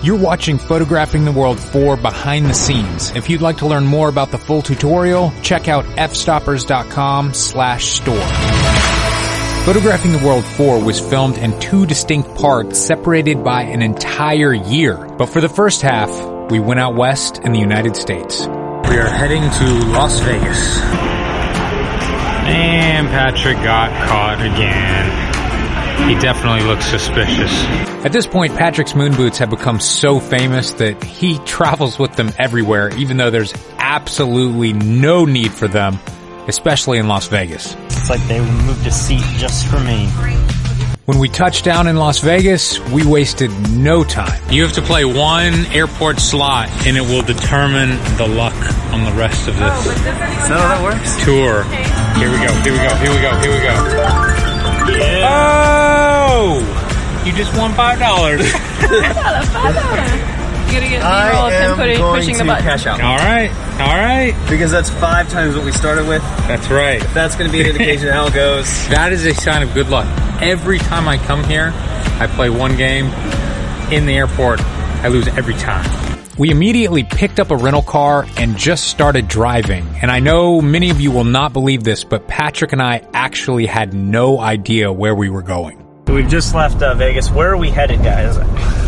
You're watching Photographing the World 4 behind the scenes. If you'd like to learn more about the full tutorial, check out fstoppers.com/store. Photographing the World 4 was filmed in 2 distinct parts separated by an entire year. But for the first half, we went out west in the United States. We are heading to Las Vegas. And Patrick got caught again. He definitely looks suspicious. At this point, Patrick's moon boots have become so famous that he travels with them everywhere, even though there's absolutely no need for them, especially in Las Vegas. It's like they moved a seat just for me. When we touched down in Las Vegas, we wasted no time. You have to play one airport slot, and it will determine the luck on the rest of this Is that how that works? tour. Here we go, here we go, here we go, here we go. Yeah. Oh! You just won $5. You gotta get B-roll of him pushing the button. Cash out. All right, all right. Because that's 5 times what we started with. That's right. That's going to be an indication of how it goes. That is a sign of good luck. Every time I come here, I play one game in the airport. I lose every time. We immediately picked up a rental car and just started driving. And I know many of you will not believe this, but Patrick and I actually had no idea where we were going. We've just left Vegas. Where are we headed, guys?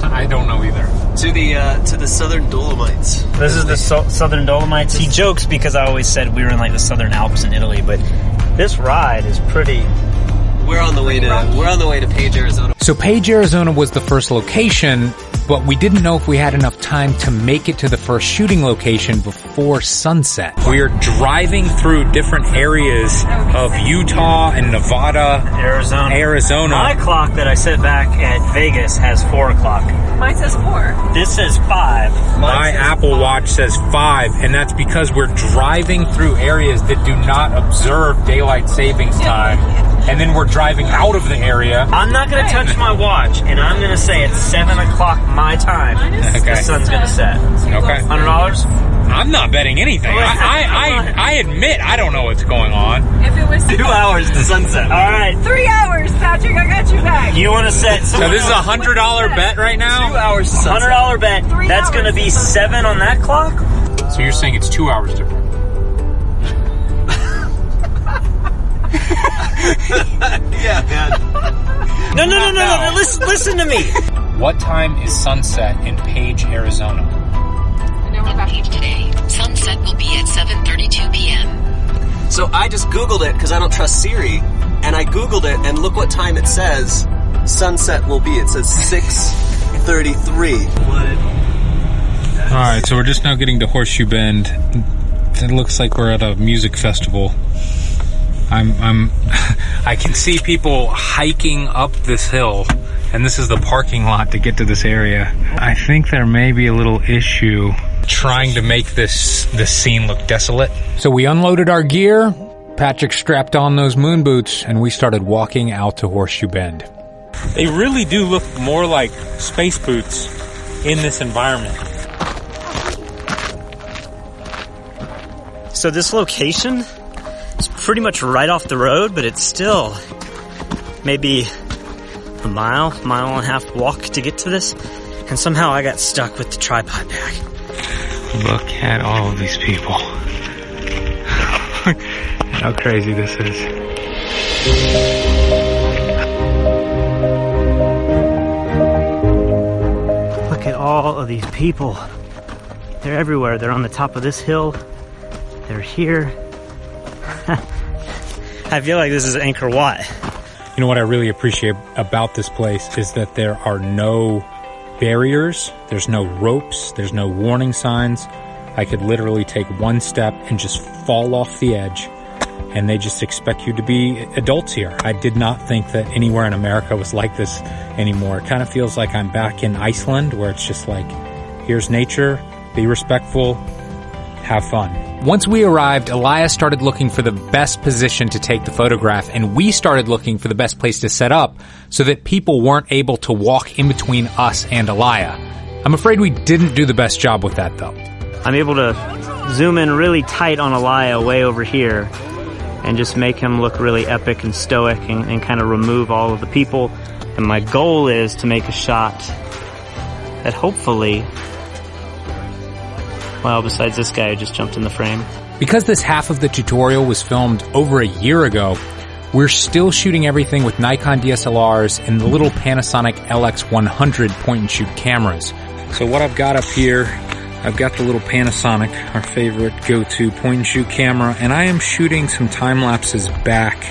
I don't know either. To the Southern Dolomites. This is the Southern Dolomites. He jokes because I always said we were in like the Southern Alps in Italy, but this ride is pretty. We're on the way to Page, Arizona. So Page, Arizona was the first location, but we didn't know if we had enough time to make it to the first shooting location before sunset. We are driving through different areas of Utah and Nevada, Arizona. My clock that I set back at Vegas has 4 o'clock. Mine says 4. This says 5. My Apple Watch says 5, and that's because we're driving through areas that do not observe daylight savings time. And then we're driving out of the area. I'm not going to touch my watch, and I'm going to say it's 7 o'clock my time. Okay. The sun's going to set. Okay. $100? I'm not betting anything. I admit I don't know what's going on. If it was 2 hours to sunset. All right. 3 hours, Patrick, I got you back. You want to set... So this is a $100 bet right now? 2 hours to sunset. $100 bet. That's going to be 7 on that clock? So you're saying it's 2 hours different? Yeah, man. No. Listen to me. What time is sunset in Page, Arizona? Page today. Sunset will be at 7:32 p.m. So I just Googled it because I don't trust Siri, and I Googled it, and look what time it says sunset will be. It says 6:33. All right, so we're just now getting to Horseshoe Bend. It looks like we're at a music festival. I can see people hiking up this hill, and this is the parking lot to get to this area. I think there may be a little issue trying to make this scene look desolate. So we unloaded our gear, Patrick strapped on those moon boots, and we started walking out to Horseshoe Bend. They really do look more like space boots in this environment. So this location is pretty much right off the road, but it's still maybe a mile and a half walk to get to this. And somehow I got stuck with the tripod bag. Look at all of these people. How crazy this is. Look at all of these people. They're everywhere. They're on the top of this hill. They're here. I feel like this is Angkor Wat. You know what I really appreciate about this place is that there are no barriers, there's no ropes, there's no warning signs. I could literally take one step and just fall off the edge, and they just expect you to be adults here. I did not think that anywhere in America was like this anymore. It kind of feels like I'm back in Iceland, where it's just like, here's nature, be respectful, have fun. Once we arrived, Elias started looking for the best position to take the photograph, and we started looking for the best place to set up so that people weren't able to walk in between us and Elia. I'm afraid we didn't do the best job with that, though. I'm able to zoom in really tight on Elia way over here and just make him look really epic and stoic and kind of remove all of the people. And my goal is to make a shot that hopefully, well, besides this guy who just jumped in the frame. Because this half of the tutorial was filmed over a year ago, we're still shooting everything with Nikon DSLRs and the little Panasonic LX100 point-and-shoot cameras. So what I've got up here, I've got the little Panasonic, our favorite go-to point-and-shoot camera, and I am shooting some time-lapses back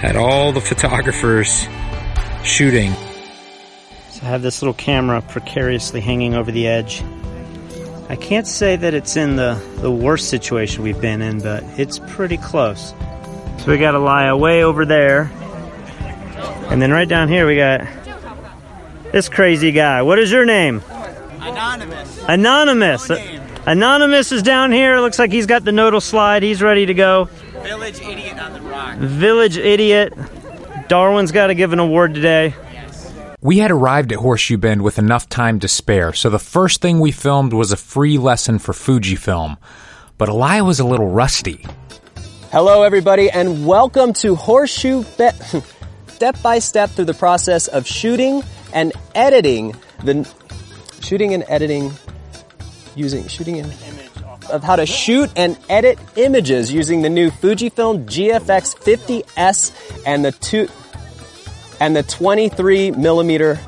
at all the photographers shooting. So I have this little camera precariously hanging over the edge. I can't say that it's in the worst situation we've been in, but it's pretty close. So we got Elia way over there. And then right down here we got this crazy guy. What is your name? Anonymous. Anonymous. Anonymous is down here. Looks like he's got the nodal slide. He's ready to go. Village idiot on the rock. Village idiot. Darwin's got to give an award today. We had arrived at Horseshoe Bend with enough time to spare, so the first thing we filmed was a free lesson for Fujifilm. But Elia was a little rusty. Hello, everybody, and welcome to Horseshoe Bend. Step by step through the process of shooting and editing of how to shoot and edit images using the new Fujifilm GFX 50S and the 23 millimeter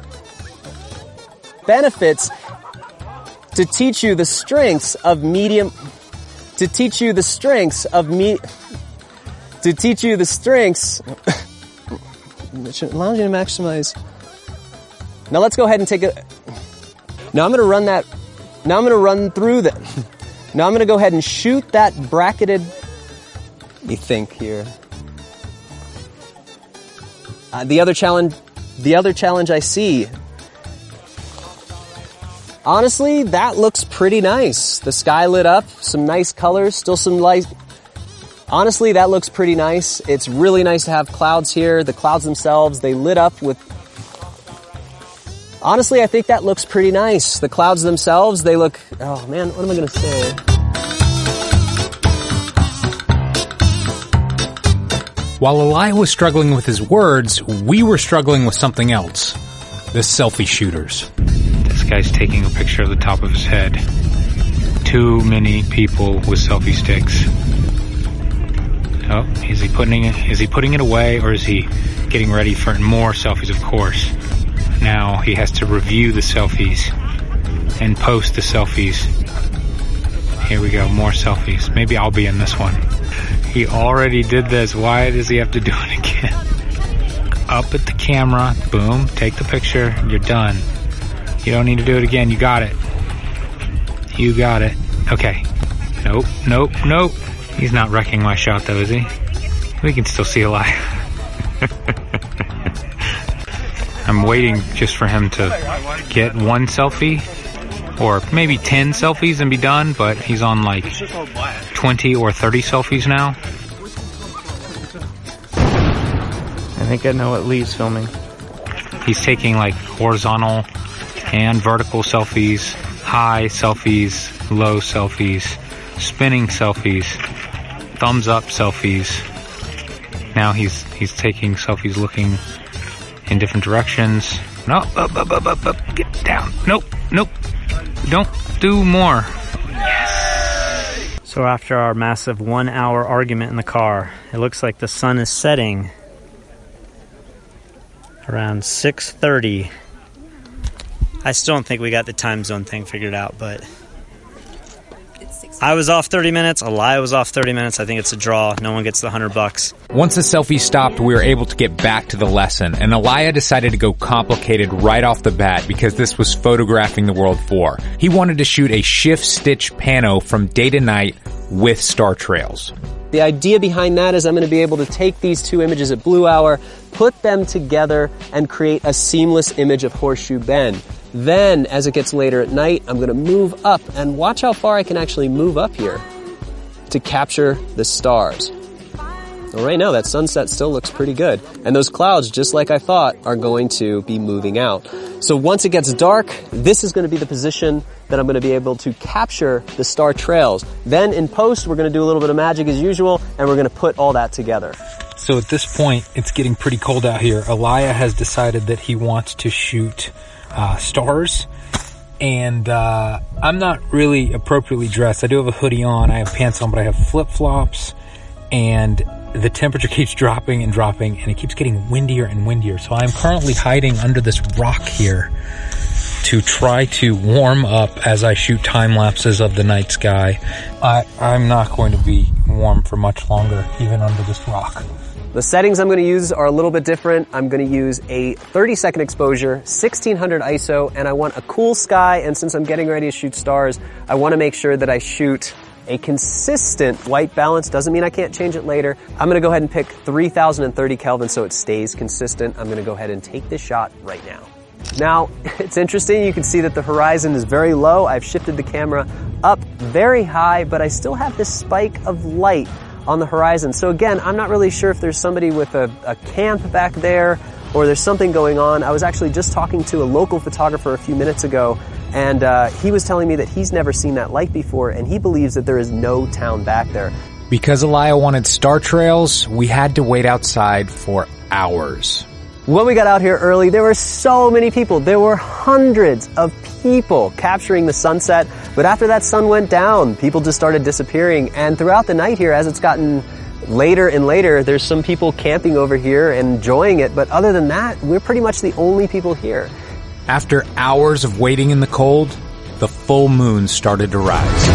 benefits to teach you the strengths of medium. To teach you the strengths which allows you to maximize. Now let's go ahead and take it. Now I'm going to run that. Now I'm going to run through that. Now I'm going to go ahead and shoot that bracketed. Let me think here. The other challenge I see. Honestly, that looks pretty nice. The sky lit up, some nice colors, still some light. Honestly, that looks pretty nice. It's really nice to have clouds here. The clouds themselves, they lit up with... Honestly, I think that looks pretty nice. The clouds themselves, they look... Oh man, what am I going to say? While Elia was struggling with his words, we were struggling with something else. The selfie shooters. This guy's taking a picture of the top of his head. Too many people with selfie sticks. Oh, is he putting it away, or is he getting ready for more selfies? Of course. Now he has to review the selfies and post the selfies. Here we go, more selfies. Maybe I'll be in this one. He already did this. Why does he have to do it again? Up at the camera, boom, take the picture, you're done. You don't need to do it again, you got it. You got it. Okay. Nope, nope, nope. He's not wrecking my shot though, is he? We can still see Elia. I'm waiting just for him to get one selfie, or maybe 10 selfies and be done, but he's on like 20 or 30 selfies now. I think I know what Lee's filming. He's taking like horizontal and vertical selfies, high selfies, low selfies, spinning selfies, thumbs up selfies. Now he's taking selfies looking in different directions. No, up, get down. Nope, nope. Don't do more. Yes. So after our massive 1 hour argument in the car, it looks like the sun is setting around 6:30. I still don't think we got the time zone thing figured out, but I was off 30 minutes, Elia was off 30 minutes. I think it's a draw. No one gets the $100. Once the selfie stopped, we were able to get back to the lesson, and Elia decided to go complicated right off the bat because this was photographing the World 4. He wanted to shoot a shift-stitch pano from day to night with star trails. The idea behind that is I'm going to be able to take these two images at Blue Hour, put them together, and create a seamless image of Horseshoe Bend. Then, as it gets later at night, I'm going to move up, and watch how far I can actually move up here to capture the stars. Well, right now, that sunset still looks pretty good. And those clouds, just like I thought, are going to be moving out. So once it gets dark, this is going to be the position that I'm going to be able to capture the star trails. Then in post, we're going to do a little bit of magic as usual, and we're going to put all that together. So at this point, it's getting pretty cold out here. Elia has decided that he wants to shoot stars And I'm not really appropriately dressed. I do have a hoodie on, I have pants on, but I have flip-flops, and the temperature keeps dropping and dropping, and it keeps getting windier and windier. So I'm currently hiding under this rock here to try to warm up as I shoot time lapses of the night sky. I'm not going to be warm for much longer, even under this rock. The settings I'm going to use are a little bit different. I'm going to use a 30-second exposure, 1600 ISO, and I want a cool sky, and since I'm getting ready to shoot stars, I want to make sure that I shoot a consistent white balance. Doesn't mean I can't change it later. I'm going to go ahead and pick 3030 Kelvin so it stays consistent. I'm going to go ahead and take this shot right now. Now, it's interesting. You can see that the horizon is very low. I've shifted the camera up very high, but I still have this spike of light on the horizon. So again, I'm not really sure if there's somebody with a camp back there or there's something going on. I was actually just talking to a local photographer a few minutes ago, and he was telling me that he's never seen that light before, and he believes that there is no town back there. Because Elia wanted star trails, we had to wait outside for hours. When we got out here early, there were so many people. There were hundreds of people capturing the sunset. But after that sun went down, people just started disappearing. And throughout the night here, as it's gotten later and later, there's some people camping over here and enjoying it. But other than that, we're pretty much the only people here. After hours of waiting in the cold, the full moon started to rise.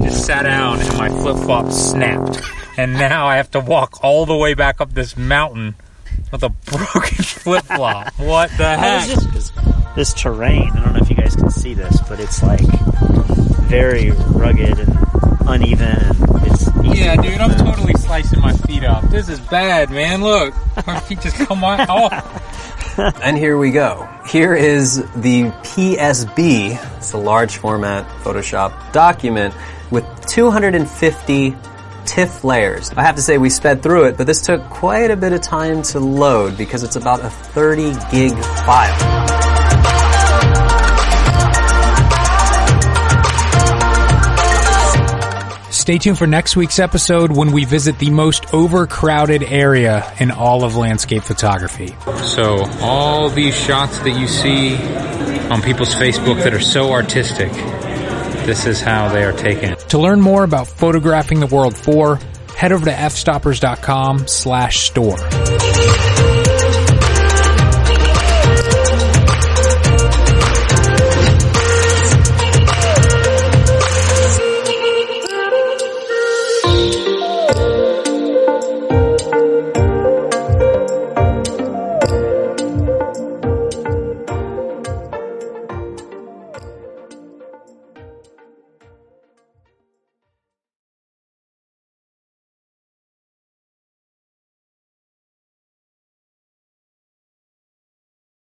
Sat down and my flip-flop snapped, and now I have to walk all the way back up this mountain with a broken flip-flop. What the heck? This terrain, I don't know if you guys can see this, but it's like very rugged and uneven, and it's easy. Yeah, dude, I'm totally slicing my feet off. This is bad, man. Look, my feet just come off. And here we go. Here is the PSB. It's a large format Photoshop document with 250 TIFF layers. I have to say we sped through it, but this took quite a bit of time to load because it's about a 30 gig file. Stay tuned for next week's episode when we visit the most overcrowded area in all of landscape photography. So all these shots that you see on people's Facebook that are so artistic, this is how they are taken. To learn more about photographing the world 4, head over to fstoppers.com/store.